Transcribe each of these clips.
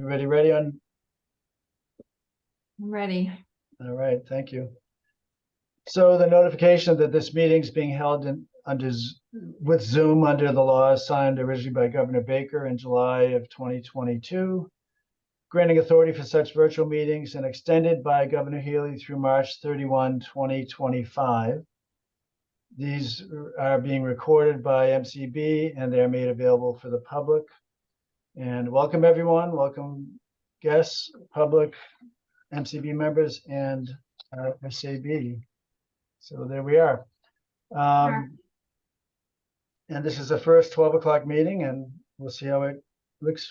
Ready on? I'm ready. All right, thank you. So the notification that this meeting is being held with Zoom under the laws signed originally by Governor Baker in July of 2022, granting authority for such virtual meetings and extended by Governor Healy through March 31, 2025. These are being recorded by MCB and they're made available for the public. And welcome everyone, welcome guests, public, MCB members, and SAB. So there we are. And this is the first 12 o'clock meeting, and we'll see how it looks.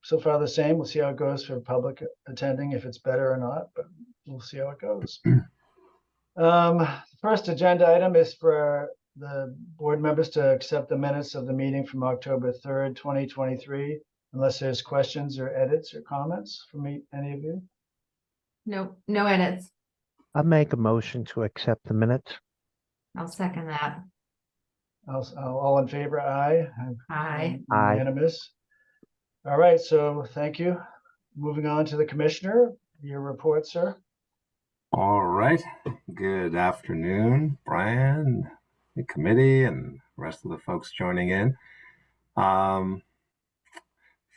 So far the same. We'll see how it goes for public attending, if it's better or not, but we'll see how it goes. The first agenda item is for the board members to accept the minutes of the meeting from October 3rd, 2023, unless there's questions or edits or comments from any of you. No edits. I make a motion to accept the minutes. I'll second that. All in favor, aye. Aye. Aye. Unanimous. All right, so thank you. Moving on to the commissioner, your report, sir. All right. Good afternoon, Brian, the committee, and the rest of the folks joining in.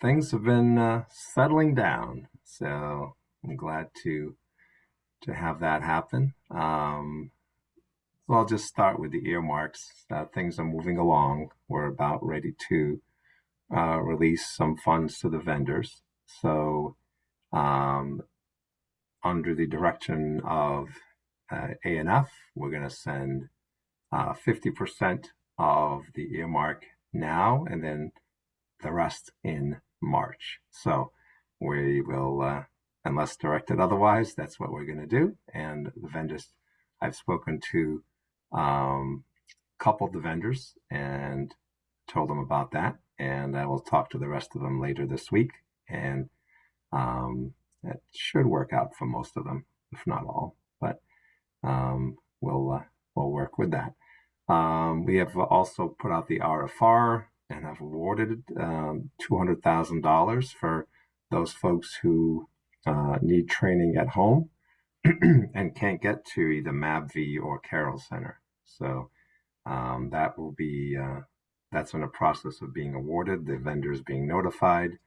Things have been settling down, so I'm glad to have that happen. So I'll just start with the earmarks. Things are moving along. We're about ready to release some funds to the vendors. So under the direction of A&F, we're going to send 50% of the earmark now, and then the rest in March. So we will, unless directed otherwise, that's what we're going to do. And the vendors, I've spoken to a couple of the vendors and told them about that, and I will talk to the rest of them later this week, and that should work out for most of them, if not all, but we'll work with that. We have also put out the RFR and have awarded $200,000 for those folks who need training at home and can't get to either MABV or Carroll Center. So that will be, that's in the process of being awarded. The vendor is being notified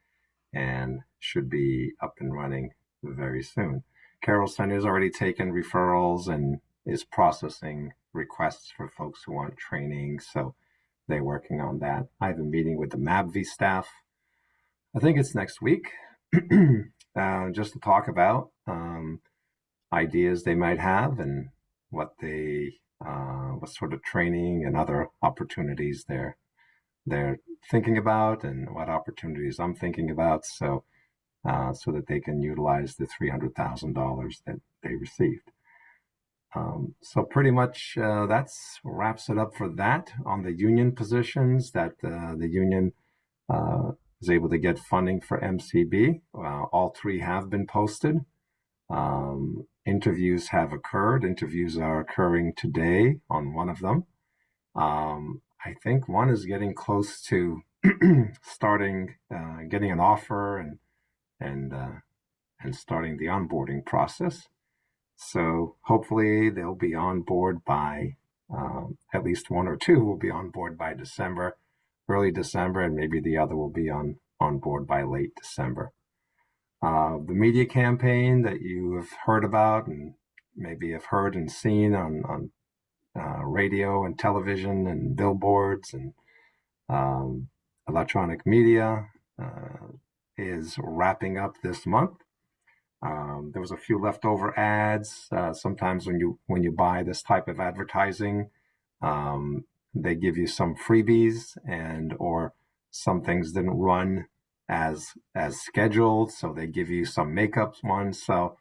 and should be up and running very soon. Carroll Center has already taken referrals and is processing requests for folks who want training. So they're working on that. I have a meeting with the MABV staff. I think it's next week, just to talk about ideas they might have and what sort of training and other opportunities they're thinking about, and what opportunities I'm thinking about, so that they can utilize the $300,000 that they received. So pretty much that wraps it up for that. On the union positions, that the union is able to get funding for MCB. All three have been posted. Interviews have occurred. Interviews are occurring today on one of them. I think one is getting close to starting, getting an offer and starting the onboarding process. So hopefully they'll be on board by, at least one or two will be on board by December, early December, and maybe the other will be on board by late December. The media campaign that you have heard about and maybe have heard and seen on radio and television and billboards and electronic media is wrapping up this month. There was a few leftover ads. Sometimes when you buy this type of advertising, they give you some freebies or some things didn't run as scheduled, so they give you some makeup ones. So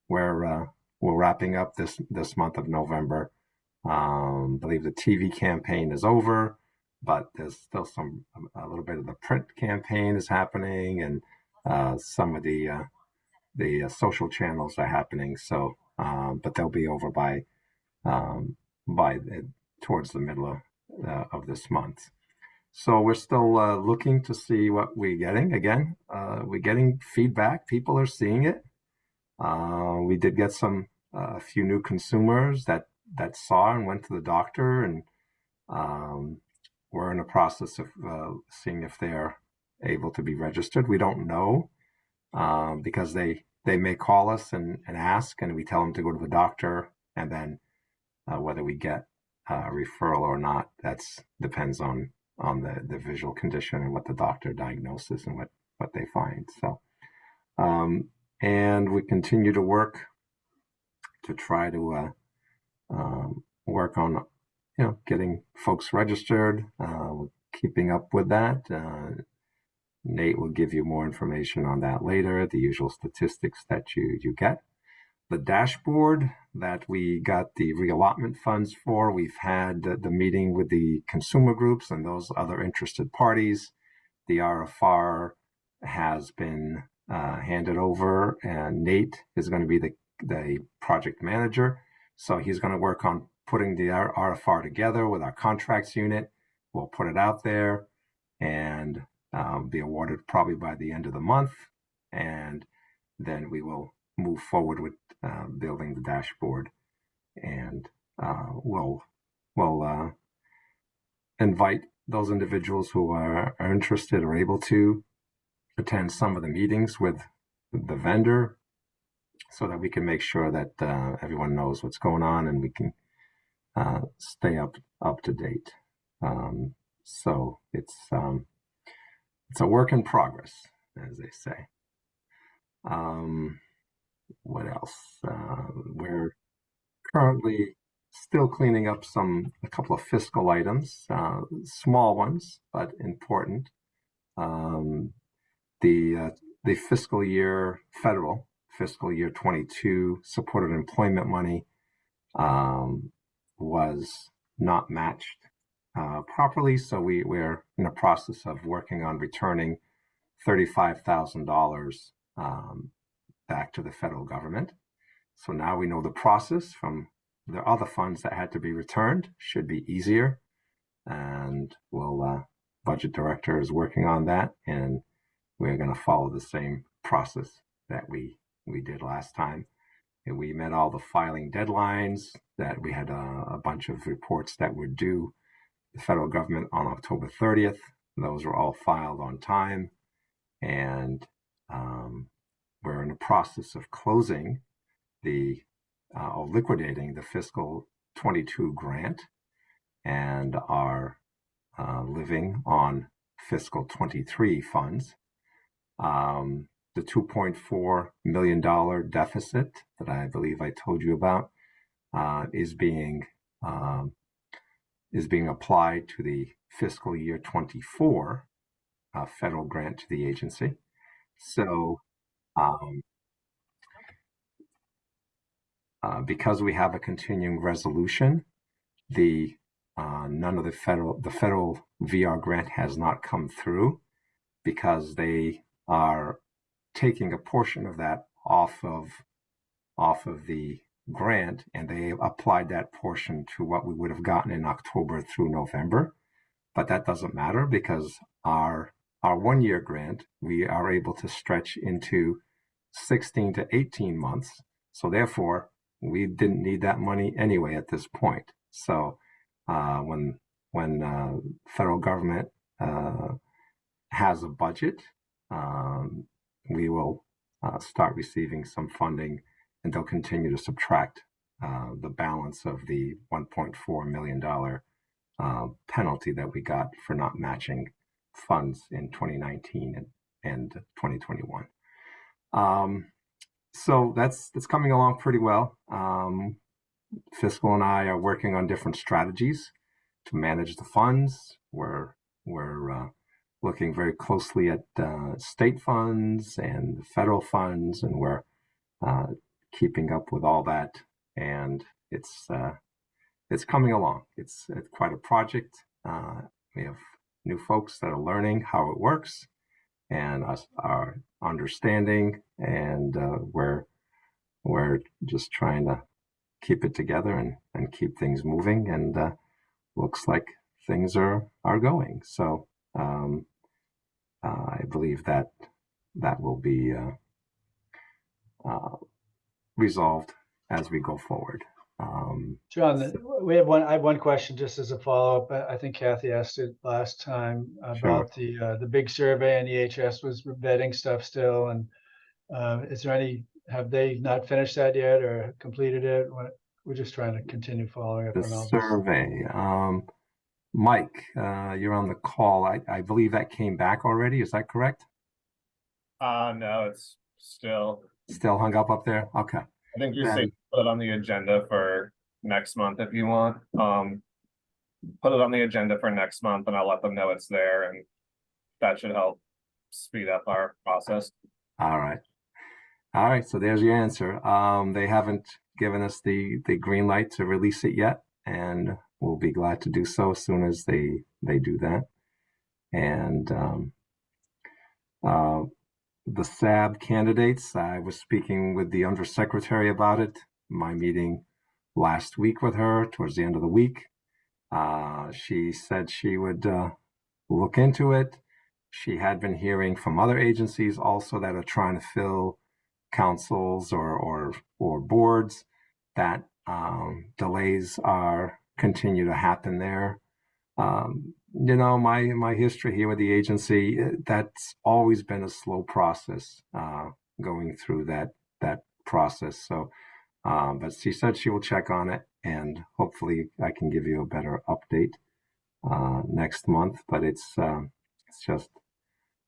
we're wrapping up this month of November. I believe the TV campaign is over, but there's still a little bit of the print campaign is happening, and some of the social channels are happening. So, but they'll be over by towards the middle of this month. So we're still looking to see what we're getting. Again, we're getting feedback. People are seeing it. We did get a few new consumers that saw and went to the doctor, and we're in the process of seeing if they're able to be registered. We don't know because they may call us and ask, and we tell them to go to the doctor, and then whether we get a referral or not, that's depends on the visual condition and what the doctor diagnoses and what they find. So, and we continue to work to try to work on, getting folks registered, keeping up with that. Nate will give you more information on that later, the usual statistics that you get. The dashboard that we got the reallotment funds for, we've had the meeting with the consumer groups and those other interested parties. The RFR has been handed over, and Nate is going to be the project manager. So he's going to work on putting the RFR together with our contracts unit. We'll put it out there and be awarded probably by the end of the month. And then we will move forward with building the dashboard. And we'll invite those individuals who are interested or able to attend some of the meetings with the vendor, so that we can make sure that everyone knows what's going on and we can stay up to date. So it's a work in progress, as they say. What else? We're currently still cleaning up a couple of fiscal items, small ones but important. The federal fiscal year 22 supported employment money was not matched properly, so we're in the process of working on returning $35,000 back to the federal government. So now we know the process from the other funds that had to be returned. Should be easier, and budget director is working on that, and we're going to follow the same process that we did last time. And we met all the filing deadlines, that we had a bunch of reports that were due the federal government on October 30th. Those were all filed on time, and we're in the process of closing or liquidating the fiscal 22 grant, and are living on fiscal 23 funds. The $2.4 million deficit that I believe I told you about is being applied to the fiscal year 24 federal grant to the agency. So because we have a continuing resolution, none of the federal VR grant has not come through, because they are taking a portion of that off of the grant, and they applied that portion to what we would have gotten in October through November. But that doesn't matter, because our 1-year grant, we are able to stretch into 16 to 18 months. So therefore, we didn't need that money anyway at this point. So when federal government has a budget, we will start receiving some funding, and they'll continue to subtract the balance of the $1.4 million penalty that we got for not matching funds in 2019 and 2021. So that's coming along pretty well. Fiscal and I are working on different strategies to manage the funds. We're looking very closely at state funds and federal funds, and we're keeping up with all that. And it's coming along. It's quite a project. We have new folks that are learning how it works, and us are understanding, and we're just trying to keep it together and keep things moving. And looks like things are going. So I believe that will be resolved as we go forward. John, I have one question just as a follow-up. I think Kathy asked it last time about the big survey, and EHS was vetting stuff still. And is there have they not finished that yet or completed it? We're just trying to continue following up The on all this. survey, Mike, you're on the call. I believe that came back already. Is that correct? No, it's still hung up there. Okay. I think you Then- say put it on the agenda for next month if you want. Put it on the agenda for next month and I'll let them know it's there, and that should help speed up our process. All right. So there's your answer. They haven't given us the green light to release it yet, and we'll be glad to do so as soon as they do that. And the SAB candidates, I was speaking with the undersecretary about it. My meeting last week with her towards the end of the week. She said she would look into it. She had been hearing from other agencies also that are trying to fill councils or boards that delays continue to happen there. My history here with the agency, that's always been a slow process going through that process. So, but she said she will check on it, and hopefully I can give you a better update next month. But it's just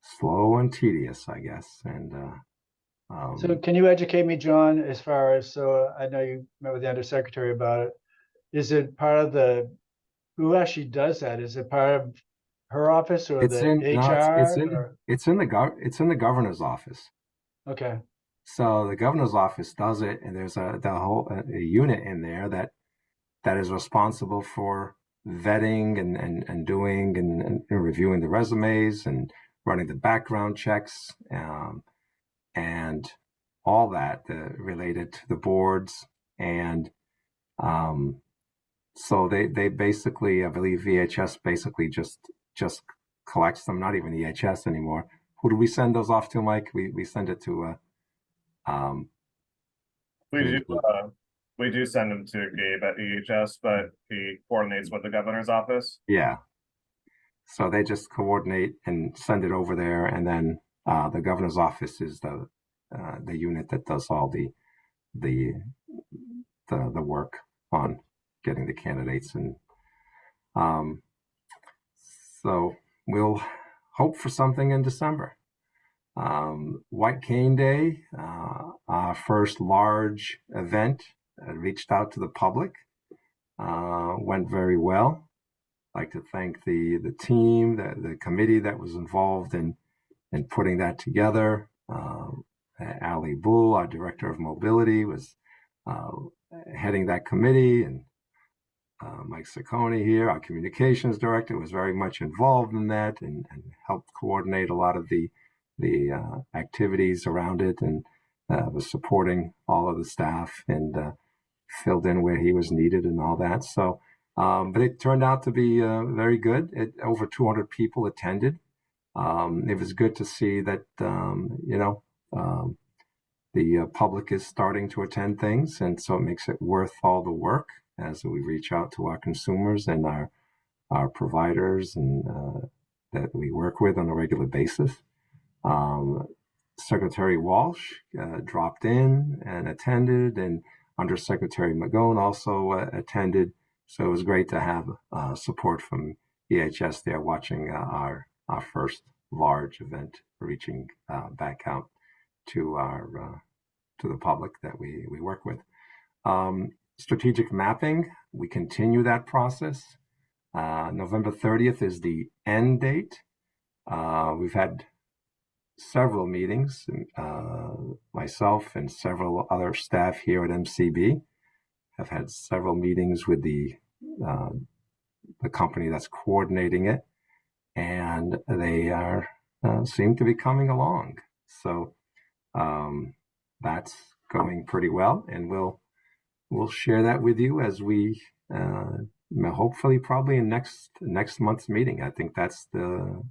slow and tedious, I guess. And So can you educate me, John, as far as, so I know you met with the undersecretary about it. Is it part of who actually does that? Is it part of her office or it's the in HR? it's in the governor's office. Okay. So the governor's office does it, and there's a unit in there that is responsible for vetting and doing and reviewing the resumes and running the background checks and all that related to the boards. And so they basically, I believe VHS basically just collects them. Not even EHS anymore. Who do we send those off to, Mike? We send it to we do send them to Gabe at EHS, but he coordinates with the governor's office. Yeah. So they just coordinate and send it over there, and then the governor's office is the unit that does all the work on getting the candidates. And so we'll hope for something in December. White Cane Day, our first large event, reached out to the public, went very well. I'd like to thank the team, the committee that was involved in putting that together. Ali Bull, our director of mobility, was heading that committee, and Mike Saccone here, our communications director, was very much involved in that and helped coordinate a lot of the activities around it, and was supporting all of the staff and filled in where he was needed and all that. So, but it turned out to be very good. Over 200 people attended. It was good to see that, the public is starting to attend things, and so it makes it worth all the work as we reach out to our consumers and our providers and that we work with on a regular basis. Secretary Walsh dropped in and attended, and Undersecretary McGone also attended. So it was great to have support from EHS there watching our first large event, reaching back out to the public that we work with. Strategic mapping, we continue that process. November 30th is the end date. We've had several meetings. Myself and several other staff here at MCB have had several meetings with the company that's coordinating it, and they are seem to be coming along. So that's going pretty well, and we'll share that with you as we hopefully probably in next month's meeting. I think that's the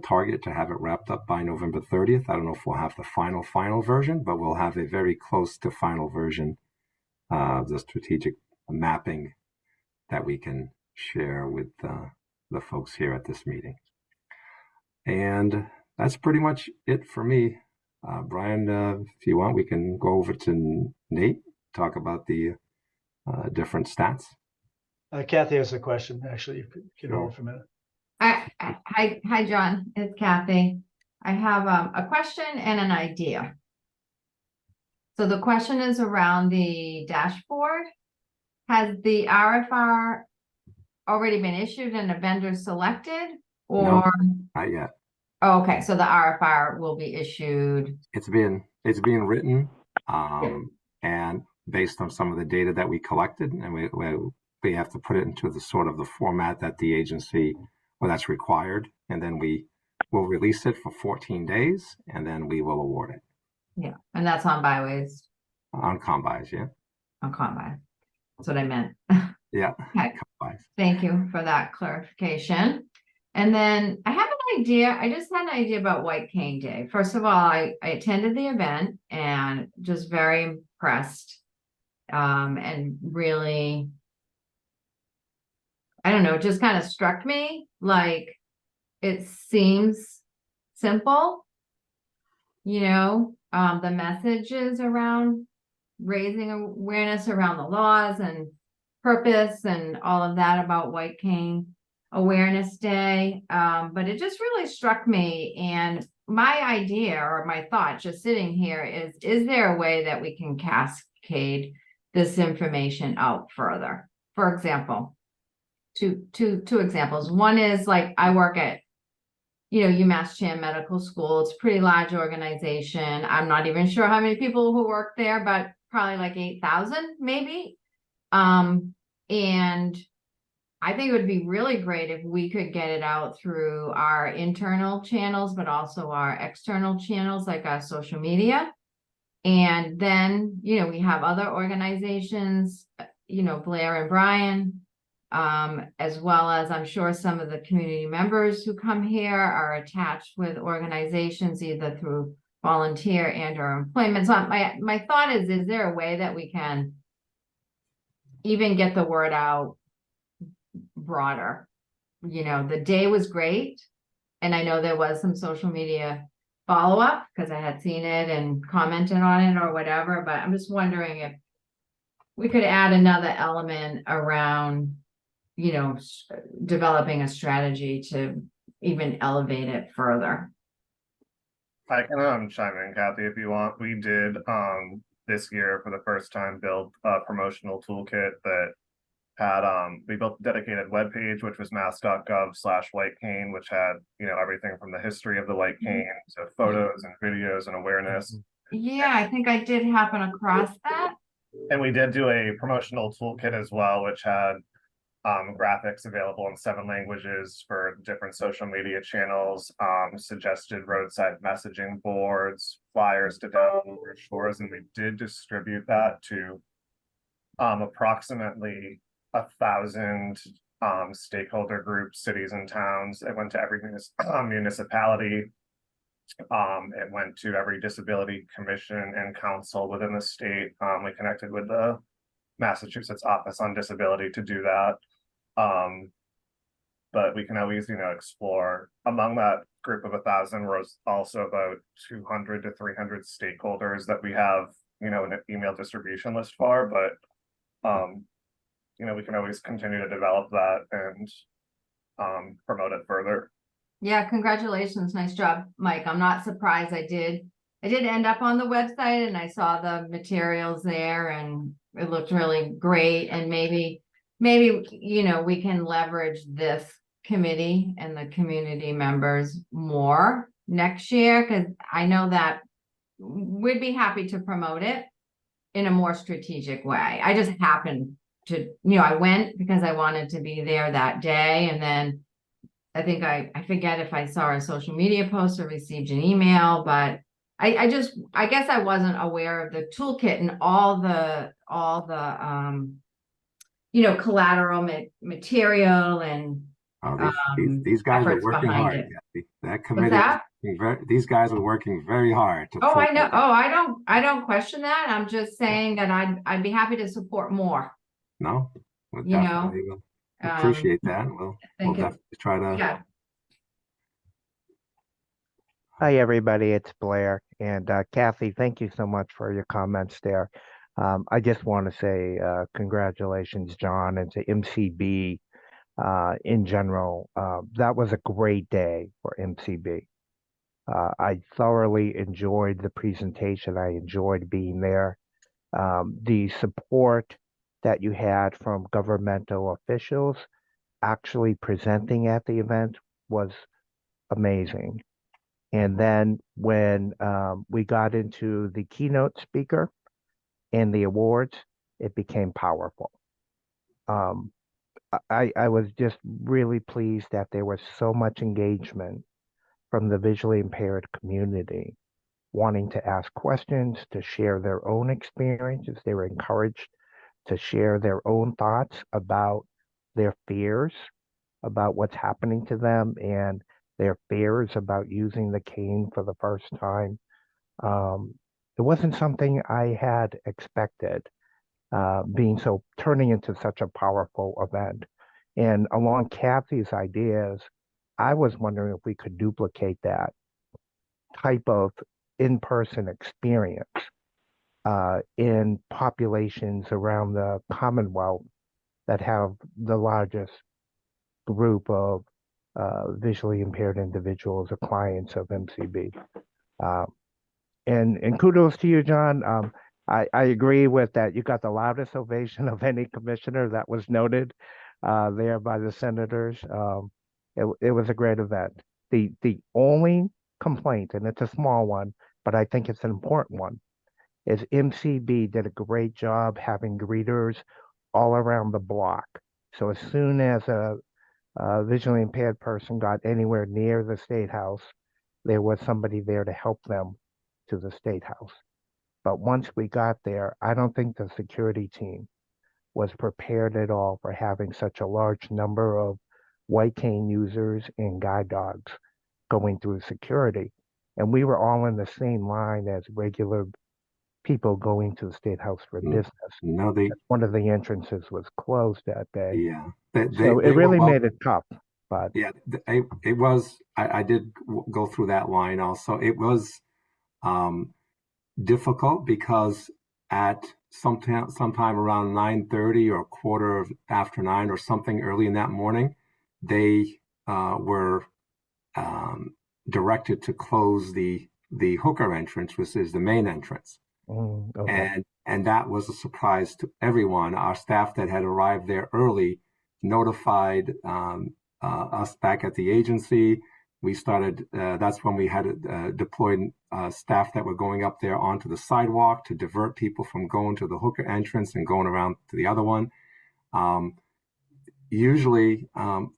target, to have it wrapped up by November 30th. I don't know if we'll have the final version, but we'll have a very close to final version of the strategic mapping that we can share with the folks here at this meeting. And that's pretty much it for me. Brian, if you want, we can go over to Nate, talk about the different stats. Kathy has a question, actually, if you can hold for a minute. Hi, John, it's Kathy. I have a question and an idea. So the question is around the dashboard. Has the RFR already been issued and a vendor selected, or? No, not yet. Oh, okay, so the RFR will be issued. It's being written, and based on some of the data that we collected, and we have to put it into the sort of the format that the agency, well, that's required, and then we will release it for 14 days, and then we will award it. Yeah, and that's on byways, On combis, yeah. on combine. That's what I meant. Yeah. Okay. Combis. Thank you for that clarification. And then I have an idea. I just had an idea about White Cane Day. First of all, I attended the event and just very impressed. And really, I don't know, it just kind of struck me like it seems simple. You know, the messages around raising awareness around the laws and purpose and all of that about White Cane Awareness Day. But it just really struck me, and my idea or my thought just sitting here is there a way that we can cascade this information out further? For example, two examples. One is, like, I work at, UMass Chan Medical School. It's a pretty large organization. I'm not even sure how many people who work there, but probably like 8,000 maybe. And I think it would be really great if we could get it out through our internal channels, but also our external channels, like our social media. And then, we have other organizations, Blair and Brian, as well as I'm sure some of the community members who come here are attached with organizations either through volunteer and or employment. So my thought is there a way that we can even get the word out broader? The day was great, and I know there was some social media follow-up because I had seen it and commented on it or whatever, but I'm just wondering if we could add another element around developing a strategy to even elevate it further. I can chime in, Kathy, if you want. We did this year for the first time build a promotional toolkit that had we built a dedicated webpage, which was mass.gov/whitecane, which had everything from the history of the white cane to photos and videos and awareness. Yeah, I think I did happen across that. And we did do a promotional toolkit as well, which had graphics available in 7 languages for different social media channels, suggested roadside messaging boards, flyers to download brochures, and we did distribute that to approximately 1,000 stakeholder groups, cities and towns. It went to every municipality. It went to every disability commission and council within the state. We connected with the Massachusetts Office on Disability to do that. But we can always, explore among that group of 1,000 was also about 200 to 300 stakeholders that we have, an email distribution list for, but we can always continue to develop that and promote it further. Yeah, congratulations. Nice job, Mike. I'm not surprised. I did end up on the website and I saw the materials there and it looked really great. And maybe, we can leverage this committee and the community members more next year, because I know that we'd be happy to promote it in a more strategic way. I just happened to, I went because I wanted to be there that day. And then I think I forget if I saw a social media post or received an email, but I guess I wasn't aware of the toolkit and all the collateral material and These guys are efforts working behind hard. it. Kathy. That What's committee, that? these guys are working very hard to. Oh, pull I know. that. Oh, I don't question that. I'm just saying that I'd be happy to support more. No, we'll You know, definitely appreciate that. We'll think definitely try to. Yeah. Hi, everybody. It's Blair. And Kathy, thank you so much for your comments there. I just want to say congratulations, John, and to MCB in general. That was a great day for MCB. I thoroughly enjoyed the presentation. I enjoyed being there. The support that you had from governmental officials actually presenting at the event was amazing. And then when we got into the keynote speaker and the awards, it became powerful. I was just really pleased that there was so much engagement from the visually impaired community wanting to ask questions, to share their own experiences. They were encouraged to share their own thoughts about their fears, about what's happening to them, and their fears about using the cane for the first time. It wasn't something I had expected, turning into such a powerful event. And along Kathy's ideas, I was wondering if we could duplicate that type of in-person experience in populations around the Commonwealth that have the largest group of visually impaired individuals or clients of MCB. And kudos to you, John. I agree with that. You got the loudest ovation of any commissioner. That was noted there by the senators. It was a great event. The only complaint, and it's a small one, but I think it's an important one, is MCB did a great job having greeters all around the block. So as soon as a visually impaired person got anywhere near the State House, there was somebody there to help them to the State House. But once we got there, I don't think the security team was prepared at all for having such a large number of white cane users and guide dogs going through security. And we were all in the same line as regular people going to the State House for business. No, one of the entrances was closed that day. Yeah. So it really made it tough. But yeah, it was. I did go through that line also. It was difficult because at sometime around 9:30 or quarter after 9 or something early in that morning, they were directed to close the hooker entrance, which is the main entrance. okay. And that was a surprise to everyone. Our staff that had arrived there early notified us back at the agency. We started, that's when we had deployed staff that were going up there onto the sidewalk to divert people from going to the hooker entrance and going around to the other one. Usually,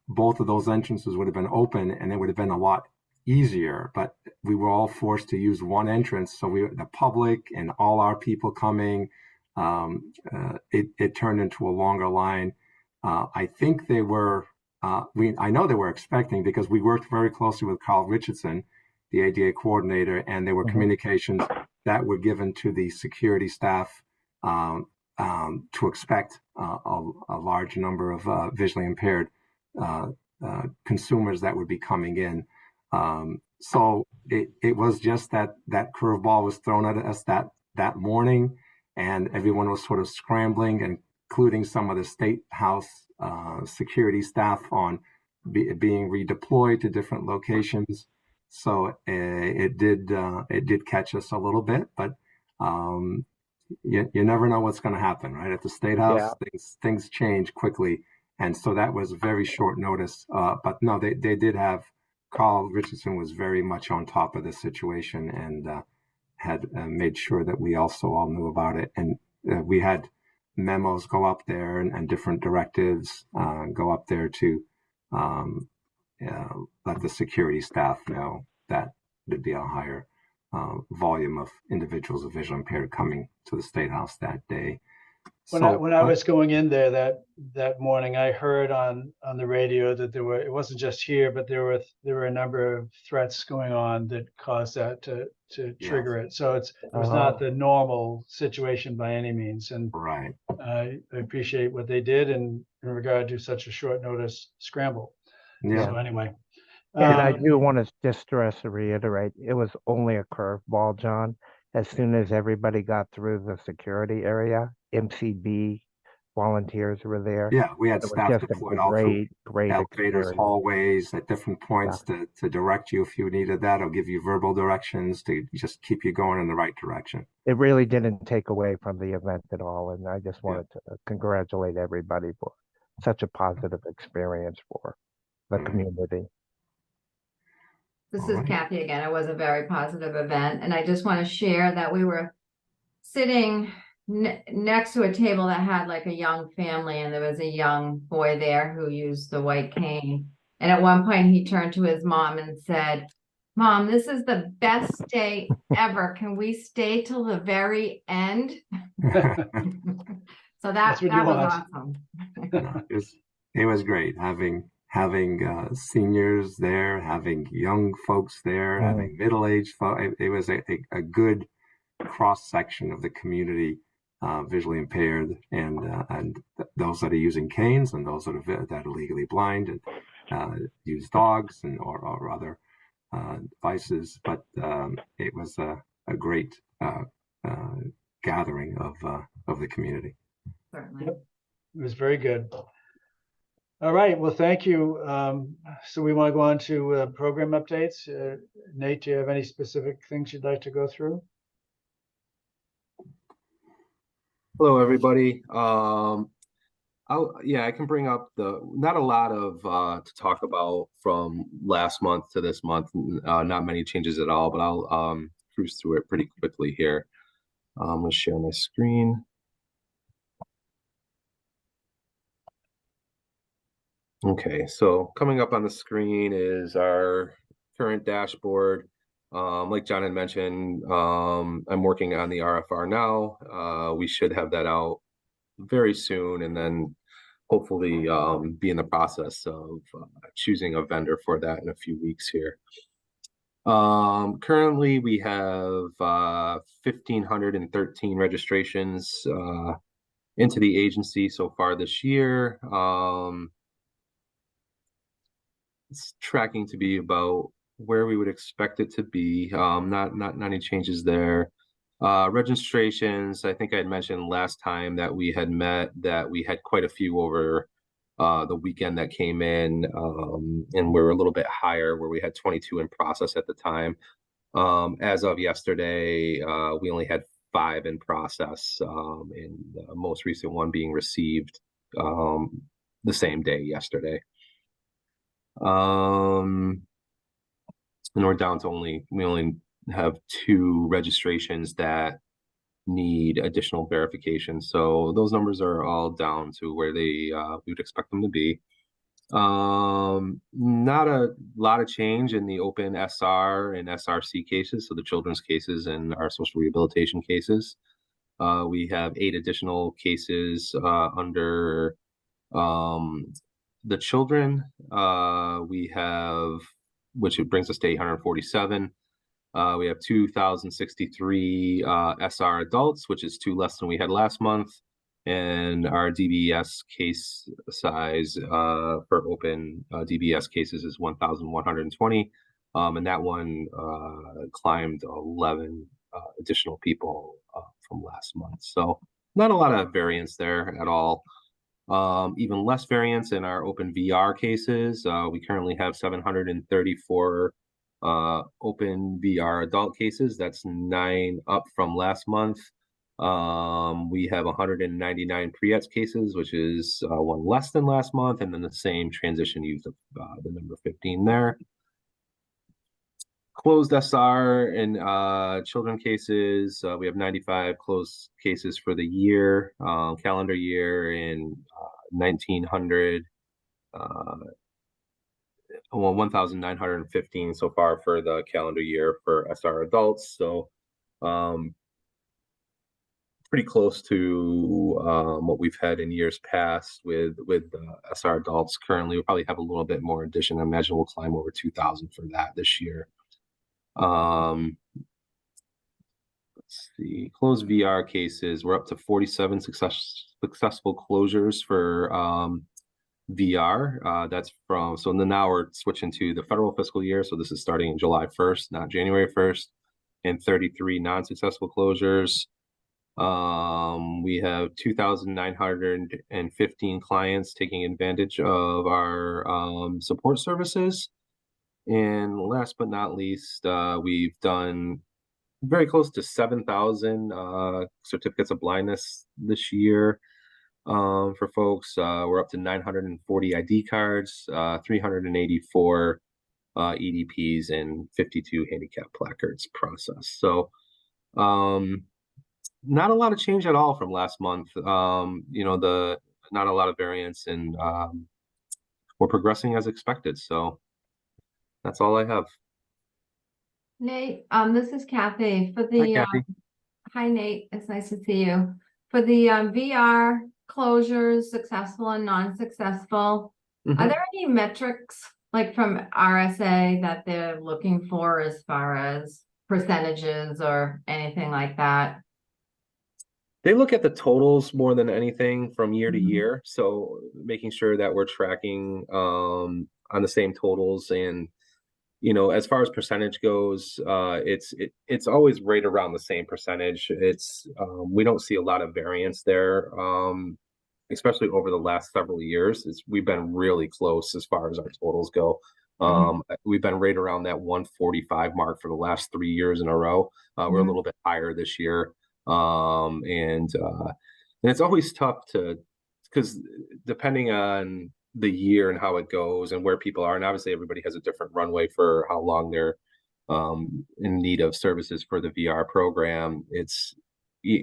both of those entrances would have been open and it would have been a lot easier, but we were all forced to use one entrance. So the public and all our people coming, it turned into a longer line. I think they were, I know they were expecting, because we worked very closely with Carl Richardson, the ADA coordinator, and there were communications that were given to the security staff to expect a large number of visually impaired consumers that would be coming in. So it was just that curveball was thrown at us that morning, and everyone was sort of scrambling, including some of the State House security staff on being redeployed to different locations. So it did catch us a little bit, but you never know what's going to happen, right? At the State House, things change quickly, and so that was very short notice. But no, they did have. Carl Richardson was very much on top of the situation and had made sure that we also all knew about it. And we had memos go up there and different directives go up there to let the security staff know that there'd be a higher volume of individuals of visually impaired coming to the State House that day. When I So, when I was going in there that morning, I heard on the radio that it wasn't just here, but there were a number of threats going on that caused that to yes, trigger it. So it was not Oh. the normal situation by any means. And right. I appreciate what they did in regard to such a short notice scramble. Yeah. So anyway, And I do want to just stress and reiterate, it was only a curveball, John. As soon as everybody got through the security area, MCB volunteers were there. Yeah, we had It was staff just a deployed all through great elevators, experience. hallways at different Yeah. points to direct you if you needed that, or give you verbal directions to just keep you going in the right direction. It really didn't take away from the event at all. And I just Yeah. wanted to congratulate everybody for such a positive experience for the Mhm. community. This All is right. Kathy again. It was a very positive event, and I just want to share that we were sitting next to a table that had like a young family, and there was a young boy there who used the white cane. And at one point he turned to his mom and said, "Mom, this is the best day ever. Can we stay till the very end?" So That's what you that was want. awesome. No, it was great having seniors there, having young folks there, having middle-aged folks. It was a good cross section of the community, visually impaired, and those that are using canes, and those that are legally blind and use dogs and or other devices. But it was a great gathering of the community. Certainly. Yep. It was very good. All right. Well, thank you. So we want to go on to program updates. Nate, do you have any specific things you'd like to go through? Hello, everybody. I can bring up not a lot of to talk about from last month to this month. Not many changes at all, but I'll cruise through it pretty quickly here. I'm going to share my screen. Okay, so coming up on the screen is our current dashboard. Like John had mentioned, I'm working on the RFR now. We should have that out very soon, and then hopefully be in the process of choosing a vendor for that in a few weeks here. Currently, we have 1,513 registrations into the agency so far this year. It's tracking to be about where we would expect it to be. Not any changes there. Registrations, I think I had mentioned last time that we had met that we had quite a few over the weekend that came in, and we're a little bit higher where we had 22 in process at the time. As of yesterday, we only had 5 in process, and the most recent one being received the same day yesterday. And we're down to we only have 2 registrations that need additional verification. So those numbers are all down to where we would expect them to be. Not a lot of change in the open SR and SRC cases, so the children's cases and our social rehabilitation cases. We have 8 additional cases under the children. We have, which it brings us to 847. We have 2,063 SR adults, which is 2 less than we had last month. And our DBS case size for open DBS cases is 1,120. And that one climbed 11 additional people from last month. So not a lot of variance there at all. Even less variance in our open VR cases. We currently have 734 open VR adult cases. That's 9 up from last month. We have 199 pre-ETS cases, which is 1 less than last month, and then the same transition use of the number 15 there. Closed SR and children cases, we have 95 closed cases for the year, calendar year, and 1,915 so far for the calendar year for SR adults. So pretty close to what we've had in years past with SR adults. Currently, we'll probably have a little bit more addition. I imagine we'll climb over 2,000 for that this year. Let's see, closed VR cases. We're up to 47 successful closures for VR. That's so now we're switching to the federal fiscal year. So this is starting July 1st, not January 1st, and 33 non-successful closures. We have 2,915 clients taking advantage of our support services. And last but not least, we've done very close to 7,000 certificates of blindness this year for folks. We're up to 940 ID cards, 384 EDPs, and 52 handicap placards processed. So not a lot of change at all from last month. Not a lot of variance, and we're progressing as expected. So that's all I have. Nate, this is Kathy for Hi, the, Kathy. hi Nate, it's nice to see you. For the VR closures, successful and non-successful, Mhm. are there any metrics like from RSA that they're looking for as far as percentages or anything like that? They look at the totals more than anything from year to Mhm. year. So making sure that we're tracking on the same totals. And, as far as percentage goes, it's always right around the same percentage. We don't see a lot of variance there, especially over the last several years. We've been really close as far as our totals go. We've been right around that 145 mark for the last 3 years in a row. We're a little bit higher this year. And it's always tough because depending on the year and how it goes and where people are, and obviously everybody has a different runway for how long they're in need of services for the VR program.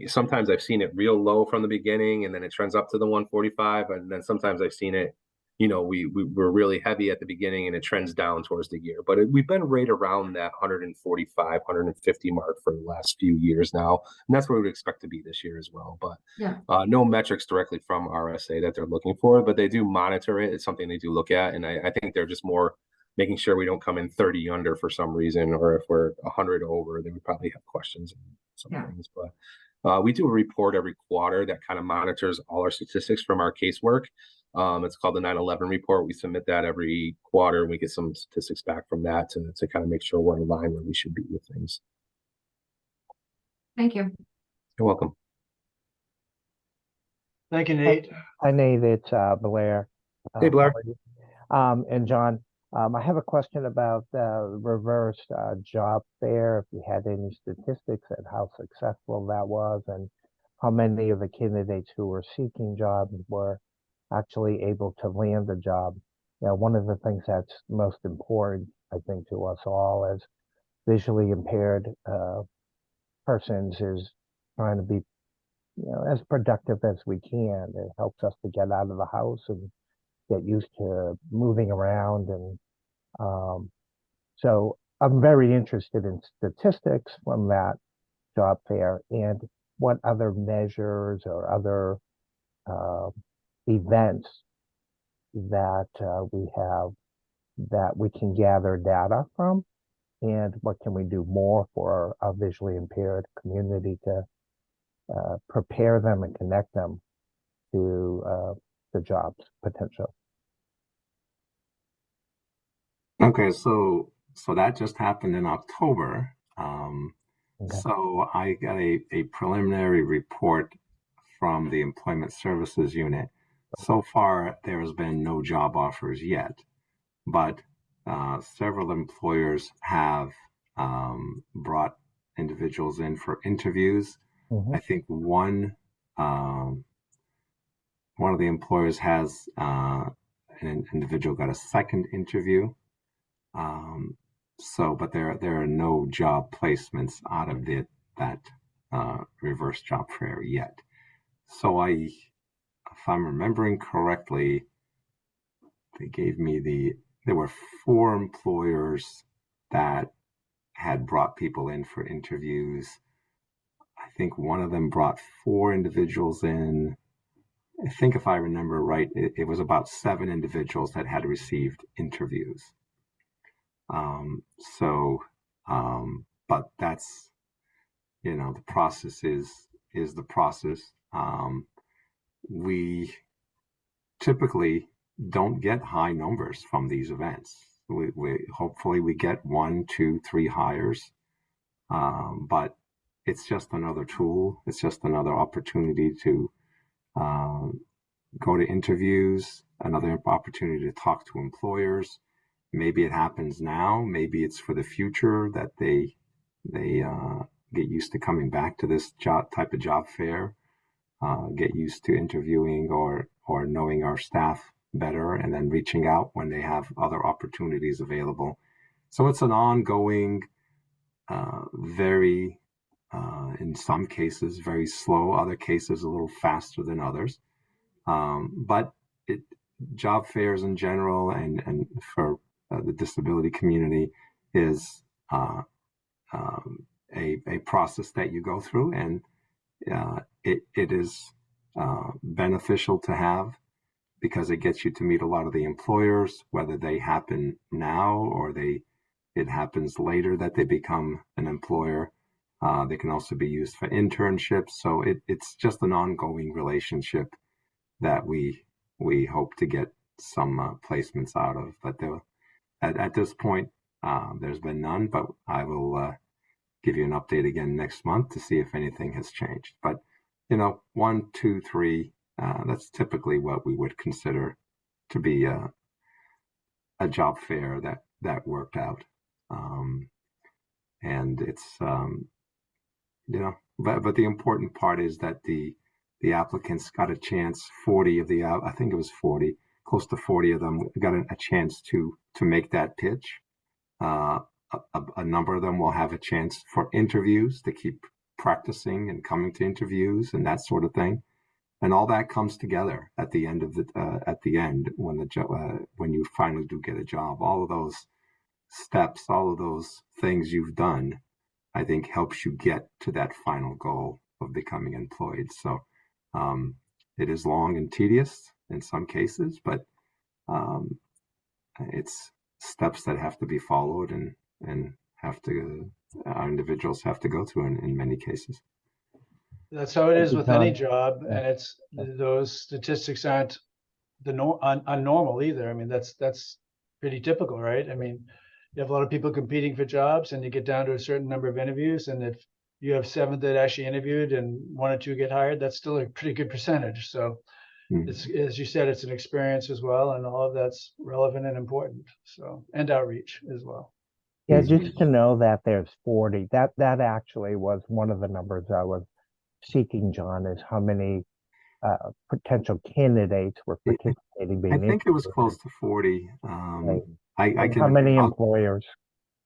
Sometimes I've seen it real low from the beginning, and then it trends up to the 145, and then sometimes I've seen it, we're really heavy at the beginning and it trends down towards the year. But we've been right around that 145, 150 mark for the last few years now, and that's where we would expect to be this year as well. But Yeah. no metrics directly from RSA that they're looking for, but they do monitor it. It's something they do look at, and I think they're just more making sure we don't come in 30 under for some reason, or if we're 100 over, they would probably have questions and some things. But we do a report every quarter that kind of monitors all our statistics from our casework. It's called the 9/11 report. We submit that every quarter, and we get some statistics back from that to kind of make sure we're in line where we should be with things. Thank you. You're welcome. Thank you, Nate. Hi, Nate. It's Blair. Hey, Blair. How are you? And John, I have a question about the reverse job fair. If you had any statistics at how successful that was, and how many of the candidates who were seeking jobs were actually able to land a job. One of the things that's most important, I think, to us all as visually impaired persons is trying to be, as productive as we can. It helps us to get out of the house and get used to moving around. And so I'm very interested in statistics from that job fair and what other measures or other events that we have that we can gather data from, and what can we do more for our visually impaired community to prepare them and connect them to the jobs potential. Okay, so that just happened in October. Okay. So I got a preliminary report from the Employment Services Unit. So far, there has been no job offers yet, but several employers have brought individuals in for interviews. I think one of the employers has an individual got a second interview. But there are no job placements out of that reverse job fair yet. So if I'm remembering correctly, they gave me there were 4 employers that had brought people in for interviews. I think one of them brought 4 individuals in. I think if I remember right, it was about 7 individuals that had received interviews. So, but that's, the process is the process. We typically don't get high numbers from these events. We hopefully we get 1, 2, 3 hires, but it's just another tool. It's just another opportunity to go to interviews, another opportunity to talk to employers. Maybe it happens now. Maybe it's for the future that they get used to coming back to this type of job fair, get used to interviewing or knowing our staff better, and then reaching out when they have other opportunities available. So it's an ongoing, very, in some cases, very slow, other cases a little faster than others. But job fairs in general and for the disability community is a process that you go through, and it is beneficial to have because it gets you to meet a lot of the employers, whether they happen now or it happens later that they become an employer. They can also be used for internships. So it's just an ongoing relationship that we hope to get some placements out of. But at this point, there's been none, but I will give you an update again next month to see if anything has changed. But 1, 2, 3, that's typically what we would consider to be a job fair that worked out. And it's but the important part is that the applicants got a chance. 40 of I think it was 40, close to 40 of them got a chance to make that pitch. A number of them will have a chance for interviews to keep practicing and coming to interviews and that sort of thing. And all that comes together at the end of when you finally do get a job. All of those steps, all of those things you've done, I think helps you get to that final goal of becoming employed. So it is long and tedious in some cases, but it's steps that have to be followed and our individuals have to go through in many cases. That's how it is with any John. job, and it's those statistics aren't unnormal either. I mean, that's pretty typical, right? I mean, you have a lot of people competing for jobs, and you get down to a certain number of interviews, and if you have 7 that actually interviewed and 1 or 2 get hired, that's still a pretty good percentage. So it's, as you said, it's an experience as well, and all of that's relevant and important. So, and outreach as well. Yeah, just to know that there's 40, that actually was one of the numbers I was seeking, John, is how many potential candidates were participating. I think it was close to 40. Right. I can. How many employers?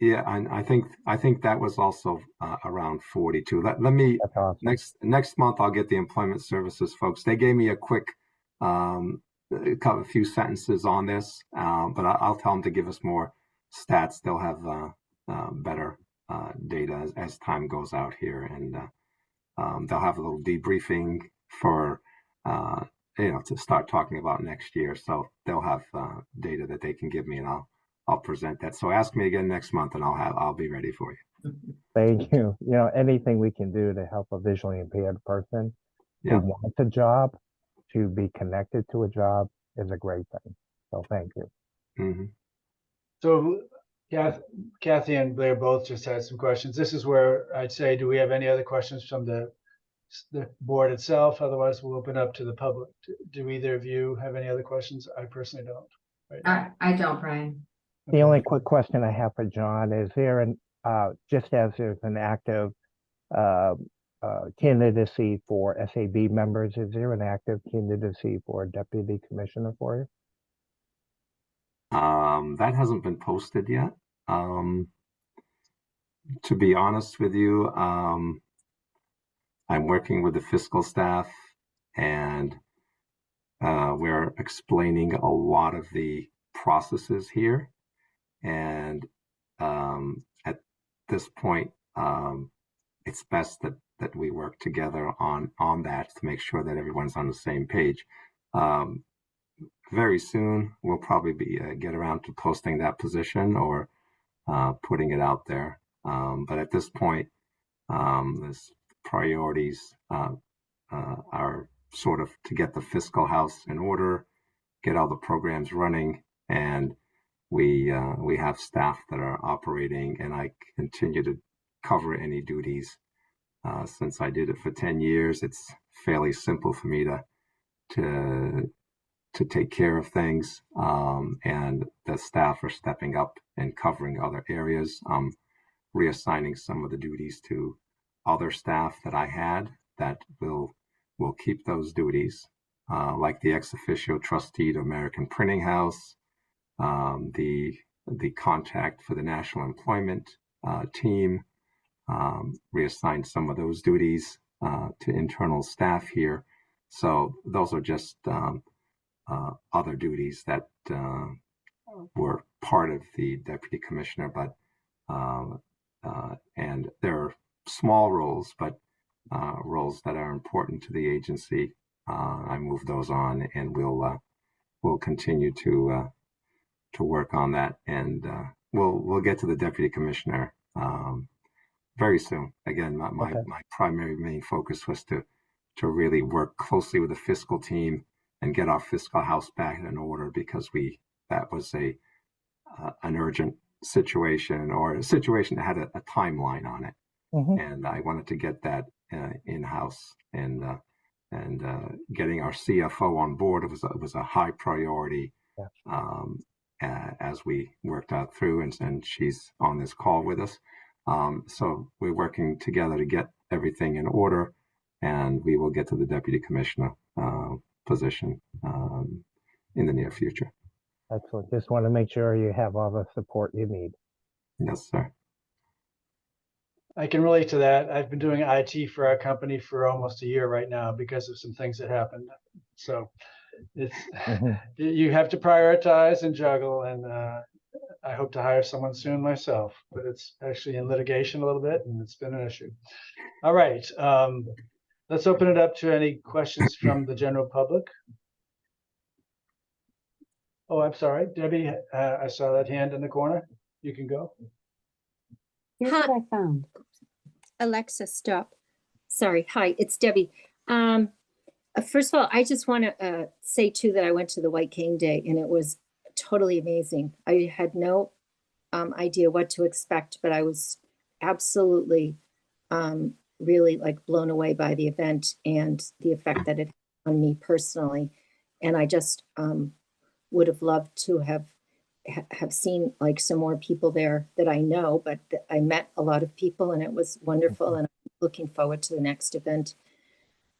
Yeah, and I think that was also around 42. Let me That's awesome. next month I'll get the employment services folks. They gave me a quick a few sentences on this, but I'll tell them to give us more stats. They'll have better data as time goes out here, and they'll have a little debriefing for to start talking about next year. So they'll have data that they can give me, and I'll present that. So ask me again next month, and I'll be ready for you. Thank you. Anything we can do to help a visually impaired person who wants a job to be connected to a job is a great thing. So thank you. Mm-hmm. So Kathy and Blair both just had some questions. This is where I'd say, do we have any other questions from the board itself? Otherwise, we'll open up to the public. Do either of you have any other questions? I personally don't. Right now. I don't, Brian. The only quick question I have for John is there just as there's an active candidacy for SAB members, is there an active candidacy for a deputy commissioner for you? That hasn't been posted yet. To be honest with you, I'm working with the fiscal staff, and we're explaining a lot of the processes here. And at this point, it's best that that we work together on that to make sure that everyone's on the same page. Very soon, we'll probably be get around to posting that position or putting it out there. But at this point, this priorities are sort of to get the fiscal house in order, get all the programs running, and we have staff that are operating, and I continue to cover any duties. Since I did it for 10 years, it's fairly simple for me to take care of things, and the staff are stepping up and covering other areas. Reassigning some of the duties to other staff that I had that will keep those duties, like the ex officio trustee to American Printing House, the contact for the National Employment team, reassigned some of those duties to internal staff here. So those are just other duties that were part of the deputy commissioner, but and they're small roles, but roles that are important to the agency. I move those on, and we'll continue to work on that, and we'll get to the deputy commissioner very soon. Again, my primary main focus was to really work closely with the fiscal team and get our fiscal house back in order, because that was an urgent situation, or a situation that had a timeline on it. And I wanted to get that in-house, and getting our CFO on board was a high priority. As we worked out through, and she's on this call with us. So we're working together to get everything in order, and we will get to the deputy commissioner position in the near future. Excellent. Just want to make sure you have all the support you need. Yes, sir. I can relate to that. I've been doing IT for our company for almost a year right now because of some things that happened. So it's you have to prioritize and juggle, and I hope to hire someone soon myself, but it's actually in litigation a little bit, and it's been an issue. All right, let's open it up to any questions from the general public. Oh, I'm sorry, Debbie, I saw that hand in the corner. You can go. Here's what I found. Alexa, stop. Sorry. Hi, it's Debbie. First of all, I just want to say too that I went to the White Cane Day, and it was totally amazing. I had no idea what to expect, but I was absolutely really like blown away by the event and the effect that it had on me personally. And I just would have loved to have seen like some more people there that I know, but I met a lot of people, and it was wonderful. And I'm looking forward to the next event.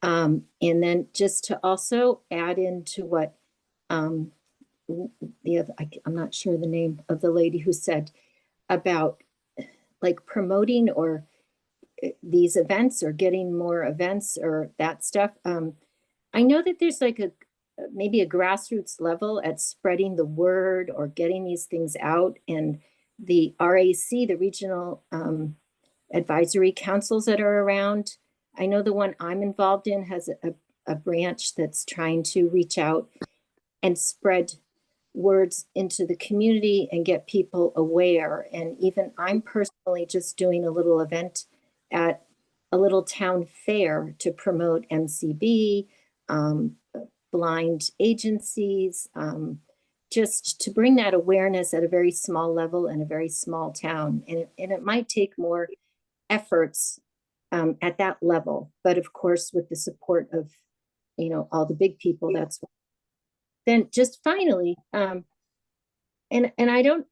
And then just to also add into what I'm not sure the name of the lady who said about like promoting or these events or getting more events or that stuff. I know that there's like maybe a grassroots level at spreading the word or getting these things out, and the RAC, the regional advisory councils that are around. I know the one I'm involved in has a branch that's trying to reach out and spread words into the community and get people aware. And even I'm personally just doing a little event at a little town fair to promote MCB, blind agencies, just to bring that awareness at a very small level in a very small town. And it might take more efforts at that level, but of course, with the support of, all the big people, that's then just finally, and I don't,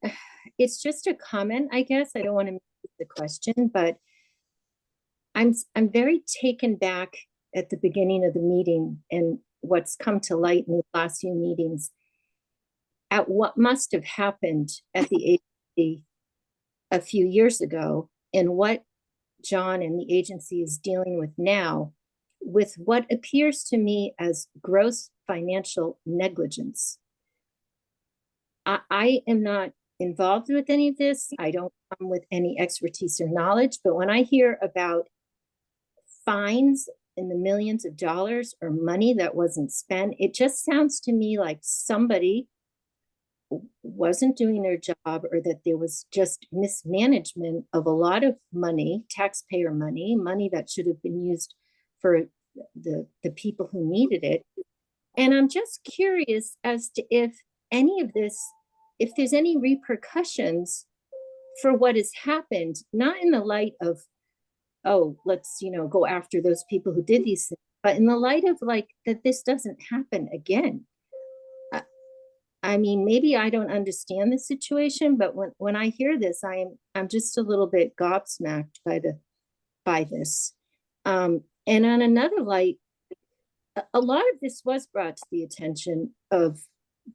it's just a comment, I guess. I don't want to make the question, but I'm very taken back at the beginning of the meeting and what's come to light in the last few meetings at what must have happened at the agency a few years ago, and what John and the agency is dealing with now, with what appears to me as gross financial negligence. I am not involved with any of this. I don't come with any expertise or knowledge, but when I hear about fines in the millions of dollars or money that wasn't spent. It just sounds to me like somebody wasn't doing their job, or that there was just mismanagement of a lot of money, taxpayer money that should have been used for the people who needed it. And I'm just curious as to if any of this, if there's any repercussions for what has happened, not in the light of, oh, let's, go after those people who did these things, but in the light of like that this doesn't happen again. I mean, maybe I don't understand the situation, but when I hear this, I'm just a little bit gobsmacked by this. And on another light, a lot of this was brought to the attention of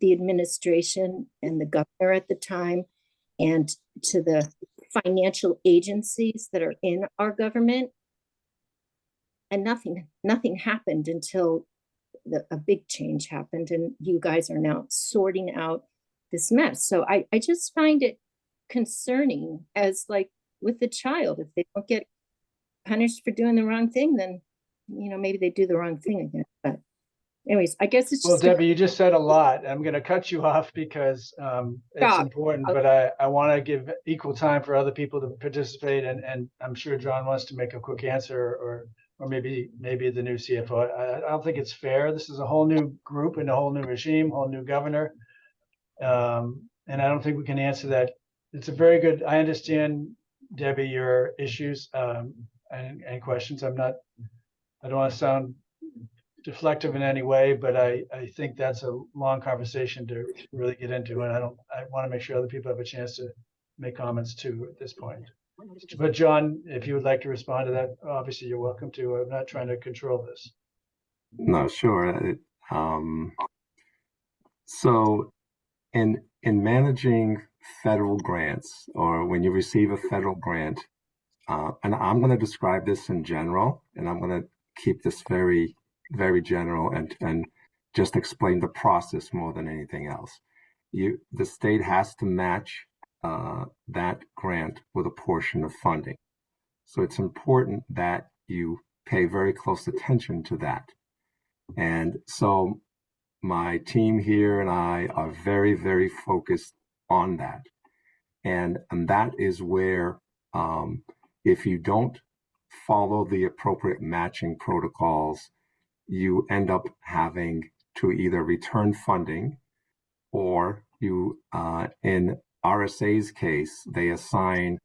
the administration and the governor at the time, and to the financial agencies that are in our government. And nothing happened until a big change happened, and you guys are now sorting out this mess. So I just find it concerning, as like with the child, if they don't get punished for doing the wrong thing, then maybe they do the wrong thing again. But anyways, I guess it's Well, just Debbie, you just said a lot. I'm going to cut you off because it's Stop. important, Okay. but I want to give equal time for other people to participate, and I'm sure John wants to make a quick answer, or maybe the new CFO. I don't think it's fair. This is a whole new group and a whole new regime, whole new governor. And I don't think we can answer that. It's a very good, I understand, Debbie, your issues and questions. I don't want to sound deflective in any way, but I think that's a long conversation to really get into. And I want to make sure other people have a chance to make comments too at this point. But John, if you would like to respond to that, obviously you're welcome to. I'm not trying to control this. No, sure. So in managing federal grants, or when you receive a federal grant, and I'm going to describe this in general, and I'm going to keep this very, very general and just explain the process more than anything else. The state has to match that grant with a portion of funding. So it's important that you pay very close attention to that. And so my team here and I are very, very focused on that. And that is where if you don't follow the appropriate matching protocols, you end up having to either return funding, or you, in RSA's case, they assign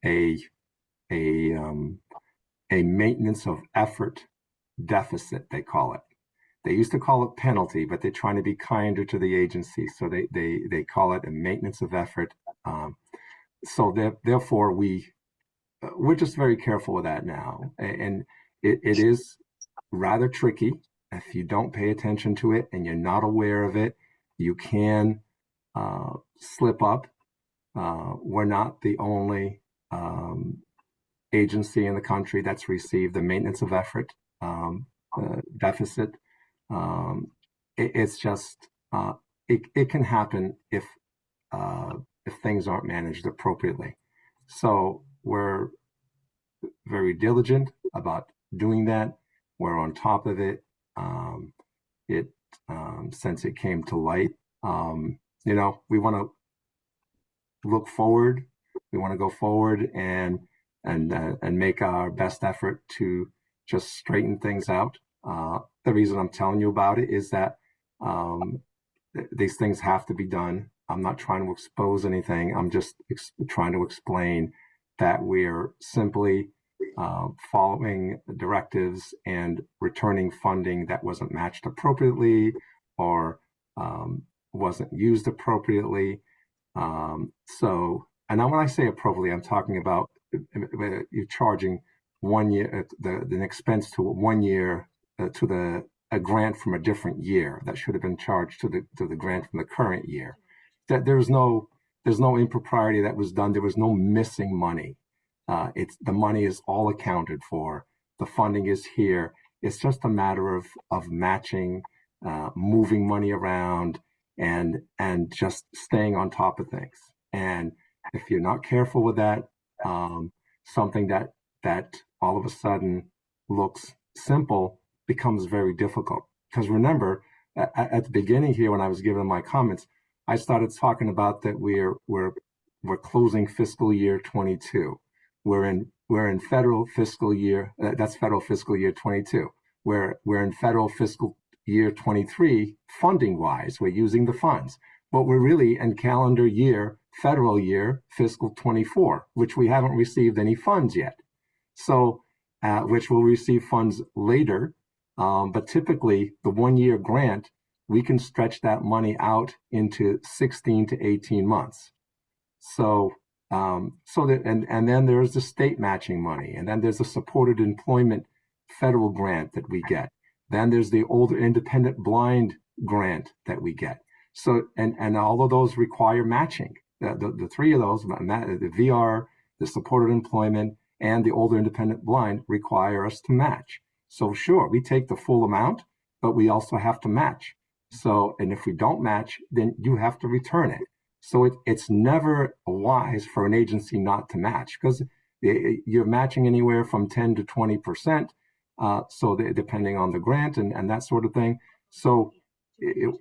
a maintenance of effort deficit, they call it. They used to call it penalty, but they're trying to be kinder to the agency. So they call it a maintenance of effort. So therefore we're just very careful with that now. And it is rather tricky. If you don't pay attention to it and you're not aware of it, you can slip up. We're not the only agency in the country that's received the maintenance of effort deficit. It's just it can happen if things aren't managed appropriately. So we're very diligent about doing that. We're on top of it. Since it came to light, we want to look forward. We want to go forward and make our best effort to just straighten things out. The reason I'm telling you about it is that these things have to be done. I'm not trying to expose anything. I'm just trying to explain that we're simply following directives and returning funding that wasn't matched appropriately or wasn't used appropriately. And now when I say appropriately, I'm talking about you're charging 1 year, the expense to 1 year to a grant from a different year that should have been charged to the grant from the current year. That there's no impropriety that was done. There was no missing money. The money is all accounted for. The funding is here. It's just a matter of matching, moving money around, and just staying on top of things. And if you're not careful with that, something that all of a sudden looks simple becomes very difficult. Because remember, at the beginning here, when I was giving my comments, I started talking about that we're closing fiscal year 22. We're in federal fiscal year. That's federal fiscal year 22. We're in federal fiscal year 23 funding wise. We're using the funds, but we're really in calendar year, federal year, fiscal 24, which we haven't received any funds yet. So, which we'll receive funds later. But typically the 1 year grant, we can stretch that money out into 16 to 18 months. So, and then there's the state matching money, and then there's the supported employment federal grant that we get. Then there's the older independent blind grant that we get. So, and all of those require matching. The three of those, the VR, the supported employment, and the older independent blind require us to match. So sure, we take the full amount, but we also have to match. So, and if we don't match, then you have to return it. So it's never wise for an agency not to match, because you're matching anywhere from 10 to 20%. So depending on the grant and that sort of thing. So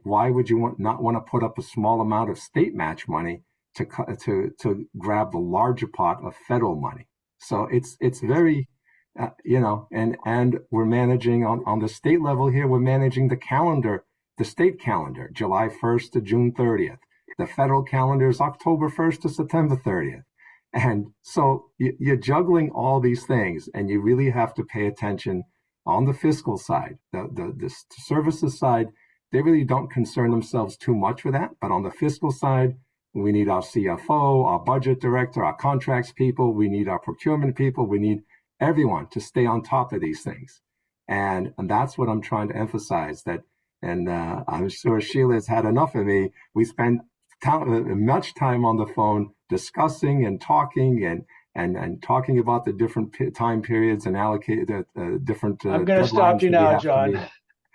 why would you not want to put up a small amount of state match money to grab the larger pot of federal money? So it's very, and we're managing on the state level here, we're managing the calendar, the state calendar, July 1st to June 30th. The federal calendar is October 1st to September 30th. And so you're juggling all these things, and you really have to pay attention on the fiscal side. The services side, they really don't concern themselves too much with that. But on the fiscal side, we need our CFO, our budget director, our contracts people, we need our procurement people, we need everyone to stay on top of these things. And that's what I'm trying to emphasize, that, and I'm sure Sheila has had enough of me. We spend much time on the phone discussing and talking and talking about the different time periods and allocate the different. I'm going to stop you now, John.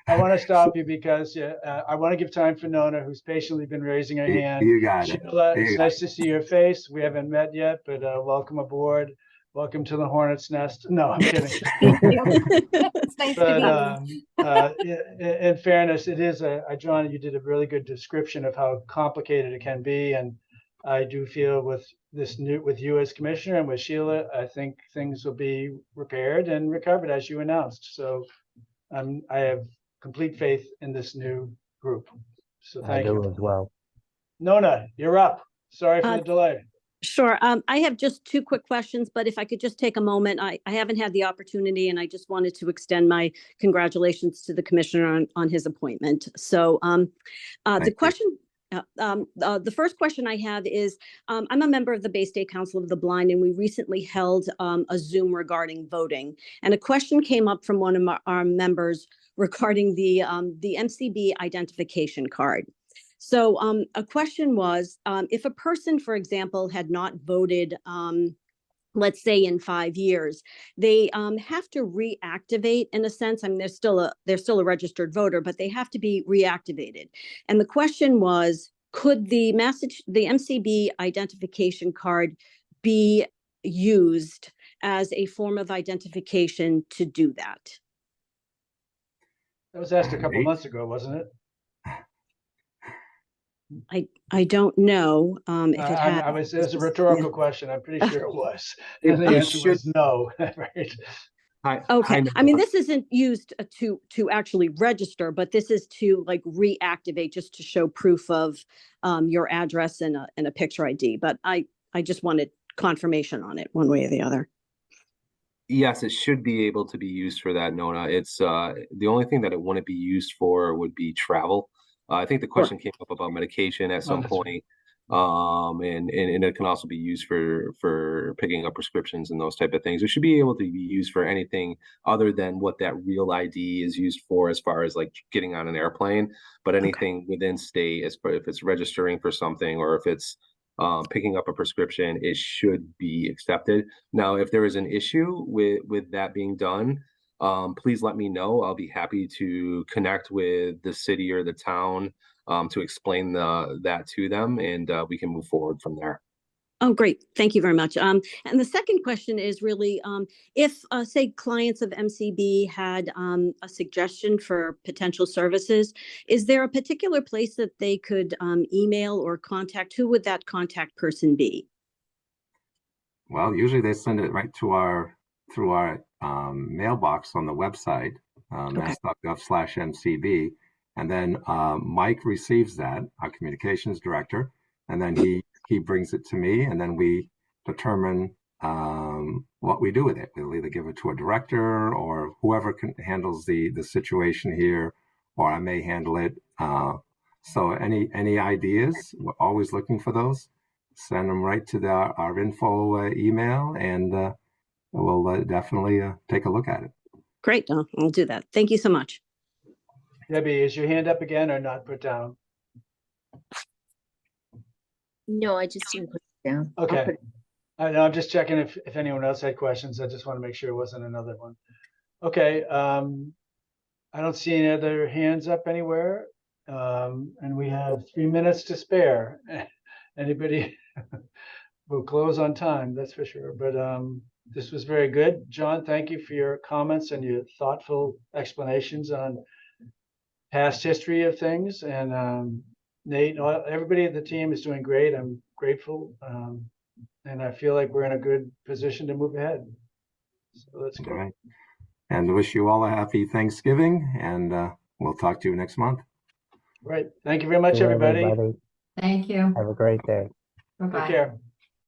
I want to stop you because I want to give time for Nona, who's patiently been raising her hand. You got it. Sheila, it's nice to see your face. We haven't met yet, but welcome aboard. Welcome to the Hornet's Nest. No, I'm kidding. It's nice to But in fairness, it is John, you did a really good description of how complicated it can be, and I do feel with you as commissioner and with Sheila, I think things will be repaired and recovered as you announced. So I have complete faith in this new group. So thank you as well. Nona, you're up. Sorry for the delay. Sure. I have just two quick questions, but if I could just take a moment, I haven't had the opportunity, and I just wanted to extend my congratulations to the commissioner on his appointment. So the first question I have is, I'm a member of the Bay State Council of the Blind, and we recently held a Zoom regarding voting. And a question came up from one of our members regarding the MCB identification card. So a question was, if a person, for example, had not voted, let's say in 5 years, they have to reactivate in a sense. I mean, they're still a registered voter, but they have to be reactivated. And the question was, could the MCB identification card be used as a form of identification to do that? That was asked a couple months ago, wasn't it? I don't know if it had. It was a rhetorical question. I'm pretty sure it was. And the answer was no. Right. Okay. I mean, this isn't used to actually register, but this is to like reactivate, just to show proof of your address and a picture ID. But I just wanted confirmation on it one way or the other. Yes, it should be able to be used for that, Nona. It's the only thing that it wouldn't be used for would be travel. I think the question came up about medication at some point, and it can also be used for picking up prescriptions and those type of things. It should be able to be used for anything other than what that real ID is used for, as far as like getting on an airplane. But anything within state, as far if it's registering for something or if it's picking up a prescription, it should be accepted. Now, if there is an issue with that being done, please let me know. I'll be happy to connect with the city or the town to explain that to them, and we can move forward from there. Oh, great. Thank you very much. And the second question is really, if, say, clients of MCB had a suggestion for potential services, is there a particular place that they could email or contact? Who would that contact person be? Well, usually they send it right to our through our mailbox on the website, mass.gov/MCB, and then Mike receives that, our communications director, and then he brings it to me, and then we determine what we do with it. We'll either give it to a director or whoever handles the situation here, or I may handle it. So any ideas? We're always looking for those. Send them right to our info email, and we'll definitely take a look at it. Great. I'll do that. Thank you so much. Debbie, is your hand up again or not put down? No, I just didn't put it down. I'll Okay. put it- I'm just checking if anyone else had questions. I just want to make sure it wasn't another one. Okay. I don't see any other hands up anywhere. And we have 3 minutes to spare. Anybody? We'll close on time, that's for sure. But this was very good. John, thank you for your comments and your thoughtful explanations on past history of things. And Nate, everybody at the team is doing great. I'm grateful. And I feel like we're in a good position to move ahead. So let's go. All right. And wish you all a happy Thanksgiving, and we'll talk to you next month. Right. Thank you very much, Thank you, everybody. everybody. Thank you. Have a great day. Take Bye-bye. care.